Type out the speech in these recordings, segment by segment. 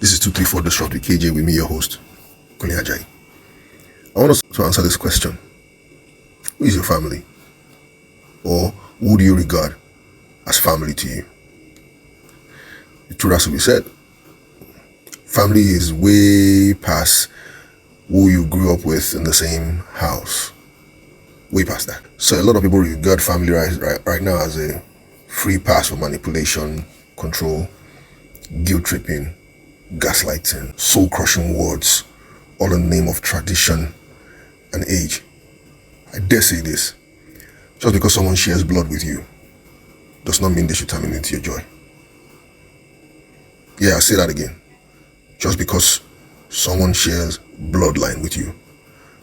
This is 234 Disrupt with KJ, with me, your host, Kunle Ajayi. I want us to answer this question. Who is your family? Or who do you regard as family to you? The truth has to be said. Family is way past who you grew up with in the same house. Way past that. So a lot of people regard family right now as a free pass for manipulation, control, guilt-tripping, gaslighting, soul-crushing words, all in the name of tradition and age. I dare say this, just because someone shares blood with you does not mean they should terminate your joy. Yeah, I'll say that again. Just because someone shares bloodline with you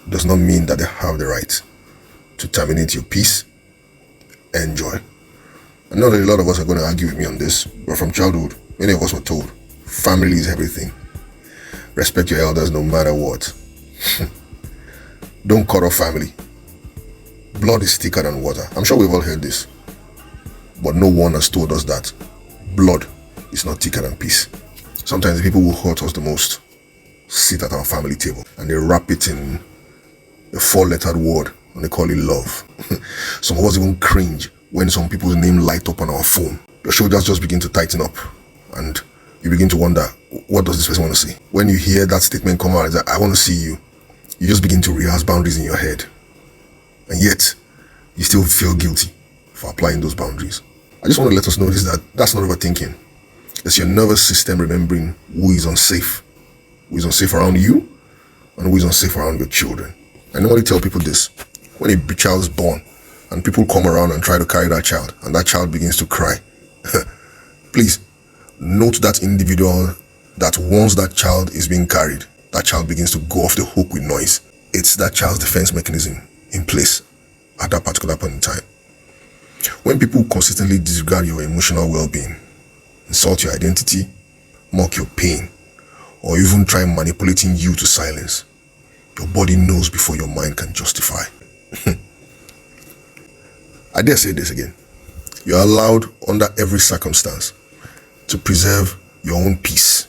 does not mean that they have the right to terminate your peace and joy. I know that a lot of us are going to argue with me on this, but from childhood, many of us were told, family is everything. Respect your elders no matter what. Don't cut off family. Blood is thicker than water. I'm sure we've all heard this. But no one has told us that blood is not thicker than peace. Sometimes the people who hurt us the most sit at our family table and they wrap it in a 4-lettered word and they call it love. Some of us even cringe when some people's name light up on our phone. Your shoulders just begin to tighten up and you begin to wonder, what does this person want to say? When you hear that statement come out, it's like, I want to see you, you just begin to rehearse boundaries in your head. And yet, you still feel guilty for applying those boundaries. I just want to let us know that that's not overthinking. It's your nervous system remembering who is unsafe around you and who is unsafe around your children. I normally tell people this. When a child is born and people come around and try to carry that child and that child begins to cry, please note that individual that once that child is being carried, that child begins to go off the hook with noise. It's that child's defense mechanism in place at that particular point in time. When people consistently disregard your emotional well-being, insult your identity, mock your pain, or even try manipulating you to silence, your body knows before your mind can justify. I dare say this again. You're allowed under every circumstance to preserve your own peace,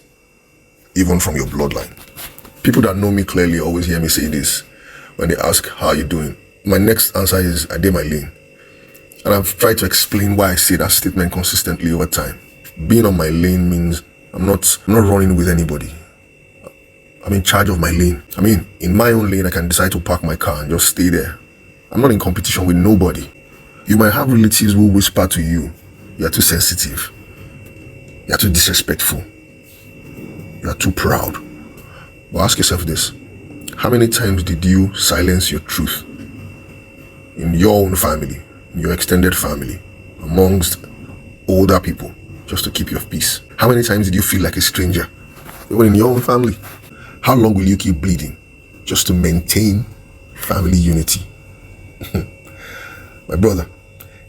even from your bloodline. People that know me clearly always hear me say this when they ask, how are you doing? My next answer is, I did my lane. And I've tried to explain why I say that statement consistently over time. Being on my lane means I'm not running with anybody. I'm in charge of my lane. I mean, in my own lane, I can decide to park my car and just stay there. I'm not in competition with nobody. You might have relatives who whisper to you, you're too sensitive, you're too disrespectful, you're too proud. But ask yourself this, how many times did you silence your truth in your own family, in your extended family, amongst older people, just to keep your peace? How many times did you feel like a stranger, even in your own family? How long will you keep bleeding just to maintain family unity? My brother,